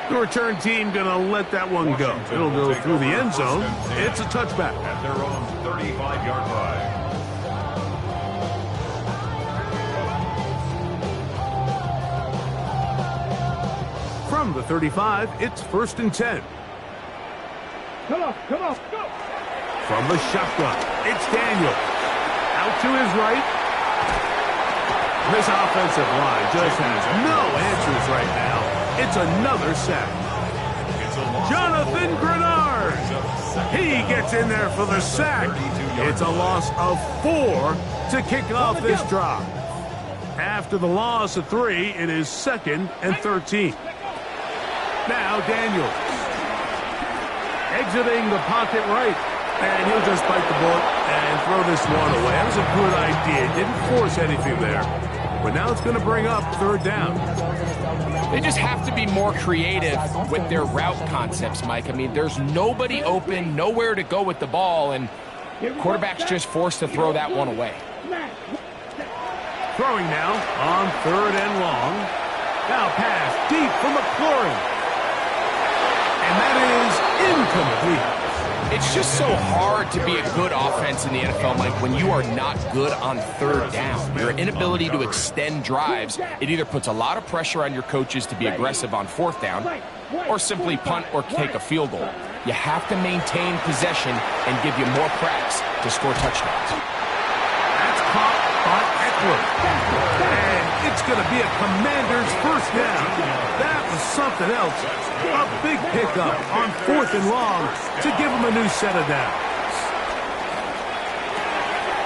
The return team going to let that one go. It'll go through the end zone. It's a touchback. At their own 35-yard line. From the 35, it's 1st and 10. Come on, go! From the shotgun, it's Daniel. Out to his right. This offensive line just has no answers right now. It's another sack. Jonathan Grenard. He gets in there for the sack. It's a loss of 4 to kick off this drive. After the loss of 3, it is 2nd and 13. Now Daniels. Exiting the pocket right. And he'll just bite the bullet and throw this one away. That was a good idea. Didn't force anything there. But now it's going to bring up 3rd down. They just have to be more creative with their route concepts, Mike. I mean, there's nobody open, nowhere to go with the ball, and quarterback's just forced to throw that one away. Throwing now on 3rd and long. Now pass deep for McLaurin. And that is incomplete. It's just so hard to be a good offense in the NFL, Mike, when you are not good on 3rd down. Your inability to extend drives, it either puts a lot of pressure on your coaches to be aggressive on 4th down or simply punt or take a field goal. You have to maintain possession and give you more cracks to score touchdowns. That's caught by Eckler. And it's going to be a Commander's 1st down. That was something else. A big pickup on 4th and long to give him a new set of downs.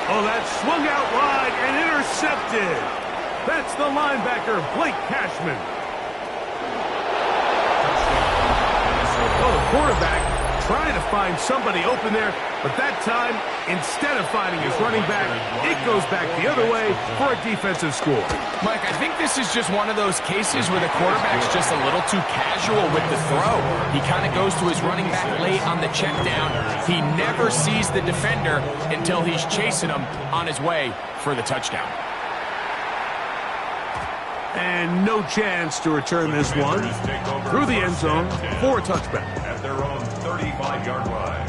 Oh, that swung out wide and intercepted. That's the linebacker, Blake Cashman. Oh, the quarterback trying to find somebody open there, but that time, instead of finding his running back, it goes back the other way for a defensive score. Mike, I think this is just one of those cases where the quarterback's just a little too casual with the throw. He kind of goes to his running back late on the check down. He never sees the defender until he's chasing him on his way for the touchdown. And no chance to return this one through the end zone for a touchback. At their own 35-yard line.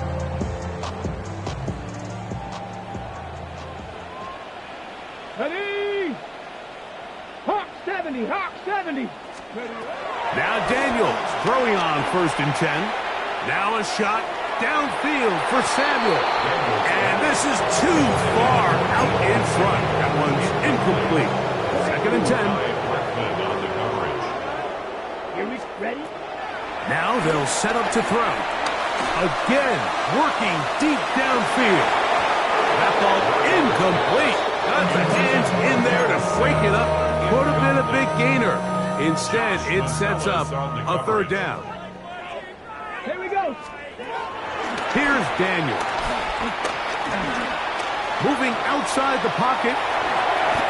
Ready? Hawk 70, Hawk 70. Now Daniels throwing on 1st and 10. Now a shot downfield for Samuel. And this is too far out in front. That one's incomplete. 2nd and 10. Ready? Now they'll set up to throw. Again, working deep downfield. That ball incomplete. Got the hands in there to break it up. Could have been a big gainer. Instead, it sets up a 3rd down. Here we go. Here's Daniel. Moving outside the pocket.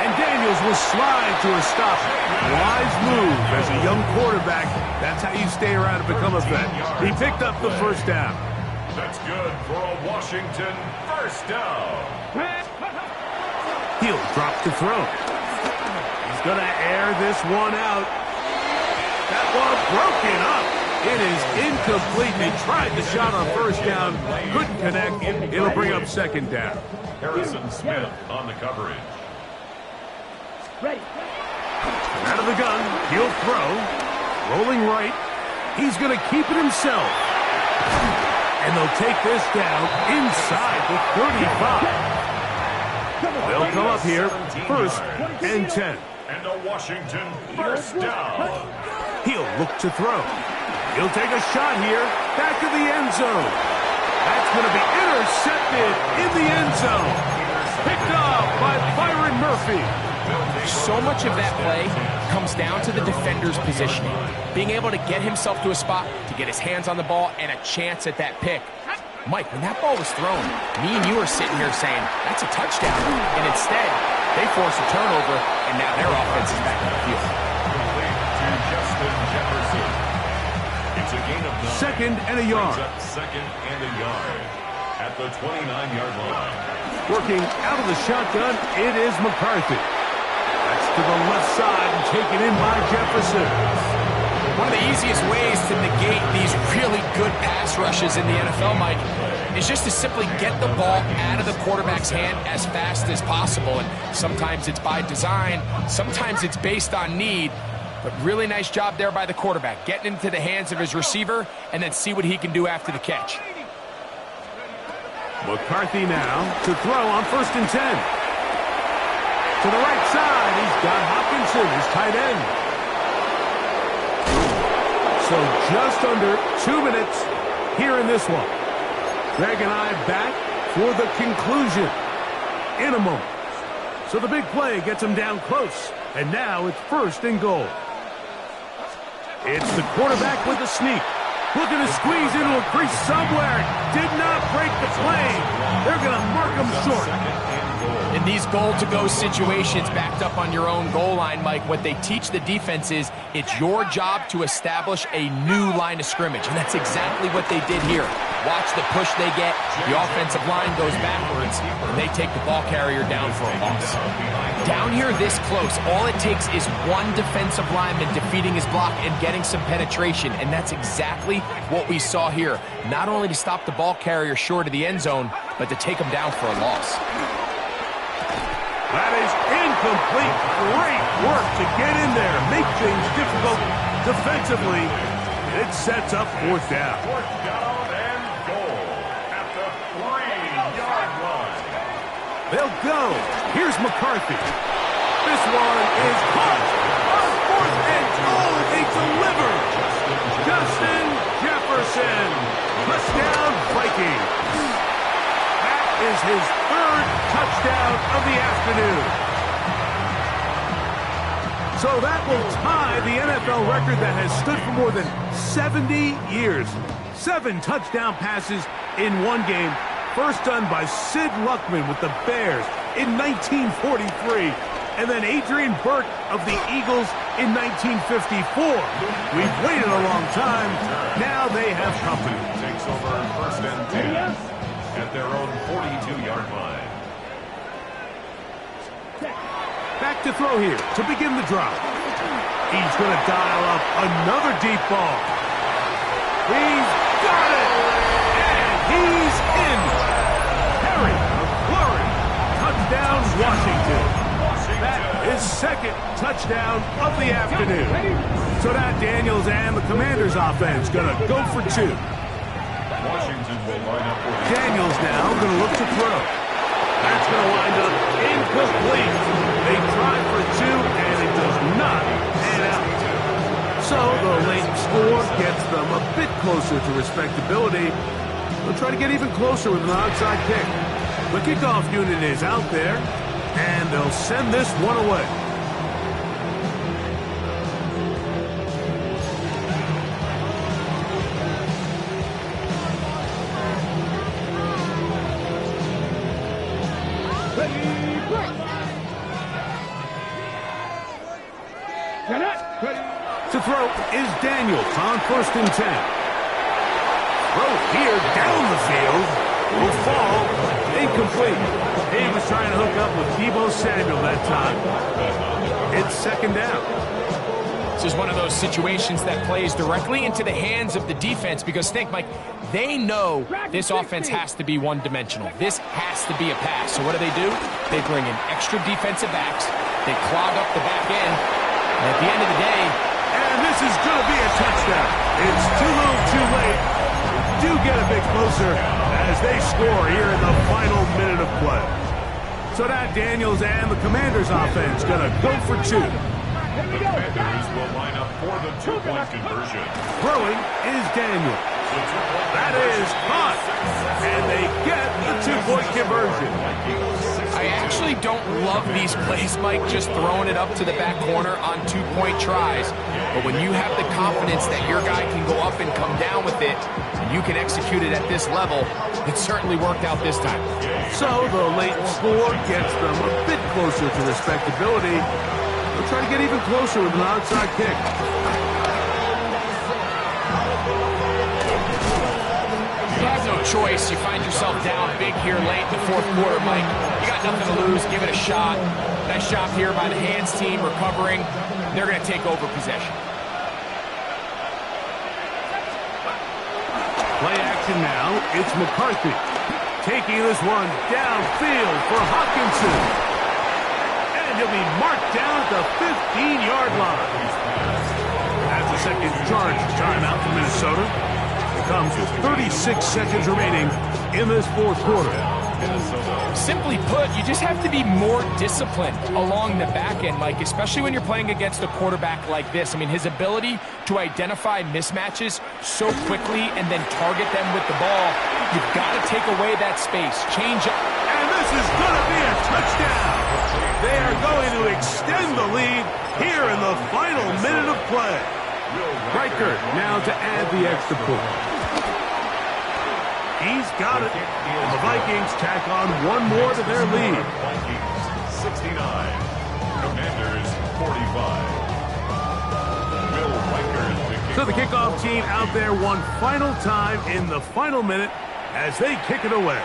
And Daniels will slide to a stop. Wise move as a young quarterback. That's how you stay around and become a vet. He picked up the 1st down. That's good for a Washington 1st down. He'll drop to throw. He's going to air this one out. That one broken up. It is incomplete. They tried the shot on 1st down. Couldn't connect. It'll bring up 2nd down. Harrison Smith on the coverage. Ready. Out of the gun, he'll throw. Rolling right. He's going to keep it himself. And they'll take this down inside the 35. They'll come up here, 1st and 10. And a Washington 1st down. He'll look to throw. He'll take a shot here, back of the end zone. That's going to be intercepted in the end zone. Picked off by Byron Murphy. So much of that play comes down to the defender's positioning. Being able to get himself to a spot, to get his hands on the ball, and a chance at that pick. Mike, when that ball was thrown, me and you are sitting here saying, that's a touchdown. And instead, they force a turnover, and now their offense is back on the field. Justin Jefferson. It's a gain of 9. 2nd and a yard. 2nd and a yard. At the 29-yard line. Working out of the shotgun, it is McCarthy. That's to the left side and taken in by Jefferson. One of the easiest ways to negate these really good pass rushes in the NFL, Mike, is just to simply get the ball out of the quarterback's hand as fast as possible. And sometimes it's by design, sometimes it's based on need. But really nice job there by the quarterback, getting into the hands of his receiver and then see what he can do after the catch. McCarthy now to throw on 1st and 10. To the right side, he's got Hopkinson, his tight end. So just under 2 minutes here in this one. Greg and I back for the conclusion in a moment. So the big play gets him down close, and now it's 1st and goal. It's the quarterback with a sneak. Looking to squeeze into a crease somewhere. Did not break the play. They're going to mark him short. In these goal-to-go situations backed up on your own goal line, Mike, what they teach the defense is it's your job to establish a new line of scrimmage, and that's exactly what they did here. Watch the push they get. The offensive line goes backwards, and they take the ball carrier down for a loss. Down here this close, all it takes is one defensive lineman defeating his block and getting some penetration, and that's exactly what we saw here. Not only to stop the ball carrier short of the end zone, but to take him down for a loss. That is incomplete. Great work to get in there, make things difficult defensively. It sets up 4th down. 4th down and goal at the 3-yard line. They'll go. Here's McCarthy. This one is caught. On 4th and goal, they deliver. Justin Jefferson. Touchdown Vikings. Is his 3rd touchdown of the afternoon. So that will tie the NFL record that has stood for more than 70 years. 7 touchdown passes in one game. First done by Sid Luckman with the Bears in 1943. And then Adrian Burke of the Eagles in 1954. We've waited a long time. Now they have company. Takes over 1st and 10. At their own 42-yard line. Back to throw here to begin the drive. He's going to dial up another deep ball. He's got it! And he's in! Harry McLaurin, touchdown Washington. That is 2nd touchdown of the afternoon. So now Daniels and the Commanders offense going to go for 2. Washington will line up for Daniels now going to look to throw. That's going to wind up incomplete. They tried for 2, and it does not pan out. So the late score gets them a bit closer to respectability. They'll try to get even closer with an onside kick. The kickoff unit is out there, and they'll send this one away. To throw is Daniels on 1st and 10. Throw here down the field. Will fall. Incomplete. He was trying to hook up with Deebo Samuel that time. It's 2nd down. This is one of those situations that plays directly into the hands of the defense because, think, Mike, they know this offense has to be one-dimensional. This has to be a pass. So what do? They bring in extra defensive backs. They clog up the back end. And at the end of the day, and this is going to be a touchdown. It's too little too late. Do get a bit closer as they score here in the final minute of play. So now Daniels and the Commanders offense going to go for 2. The Commanders will line up for the 2-point conversion. Throwing is Daniels. That is caught. And they get the 2-point conversion. I actually don't love these plays, Mike, just throwing it up to the back corner on 2-point tries. But when you have the confidence that your guy can go up and come down with it, and you can execute it at this level, it certainly worked out this time. So the late score gets them a bit closer to respectability. They'll try to get even closer with an onside kick. You have no choice. You find yourself down big here late in the 4th quarter, Mike. You got nothing to lose. Give it a shot. Nice job here by the hands team recovering. They're going to take over possession. Play action now. It's McCarthy taking this one downfield for Hawkinson. And he'll be marked down at the 15-yard line. That's the second charge timeout for Minnesota. It comes with 36 seconds remaining in this fourth quarter. Simply put, you just have to be more disciplined along the back end, Mike, especially when you're playing against a quarterback like this. I mean, his ability to identify mismatches so quickly and then target them with the ball, you've got to take away that space, change up. And this is going to be a touchdown. They are going to extend the lead here in the final minute of play. Riker now to add the extra point. He's got it. And the Vikings tack on one more to their lead. Vikings 69, Commanders 45. Will Riker. So the kickoff team out there one final time in the final minute as they kick it away.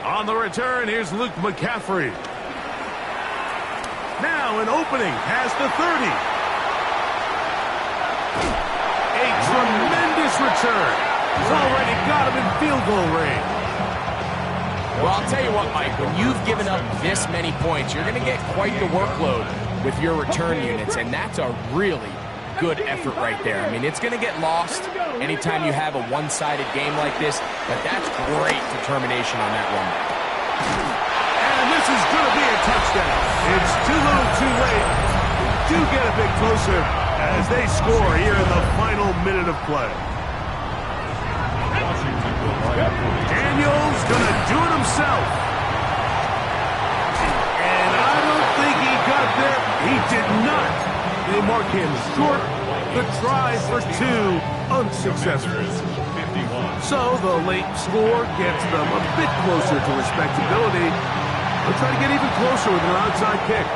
On the return, here's Luke McCaffrey. Now an opening past the 30. A tremendous return. He's already got him in field goal range. Well, I'll tell you what, Mike, when you've given up this many points, you're going to get quite the workload with your return units, and that's a really good effort right there. I mean, it's going to get lost anytime you have a one-sided game like this, but that's great determination on that one. And this is going to be a touchdown. It's too little too late. Do get a bit closer as they score here in the final minute of play. Daniels gonna do it himself. And I don't think he got there. He did not. They mark him short. The try for two unsuccessful. So the late score gets them a bit closer to respectability. They'll try to get even closer with an onside kick.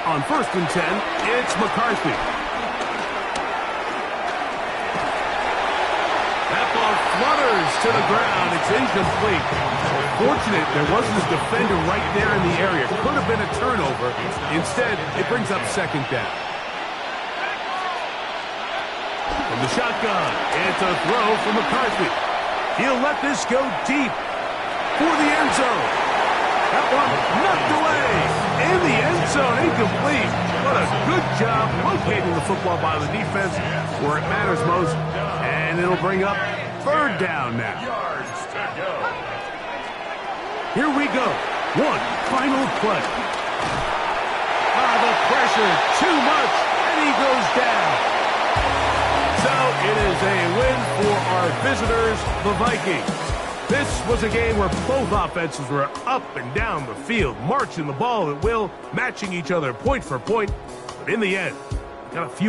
On 1st and 10, it's McCarthy. That ball flutters to the ground. It's incomplete. Fortunate there wasn't a defender right there in the area. Could have been a turnover. Instead, it brings up second down. From the shotgun, it's a throw for McCarthy. He'll let this go deep for the end zone. That one knocked away in the end zone, incomplete. What a good job locating the football by the defense where it matters most. And it'll bring up 3rd down now. Here we go. One final play. The pressure, too much, and he goes down. So it is a win for our visitors, the Vikings. This was a game where both offenses were up and down the field, marching the ball at will, matching each other point for point. But in the end, got a few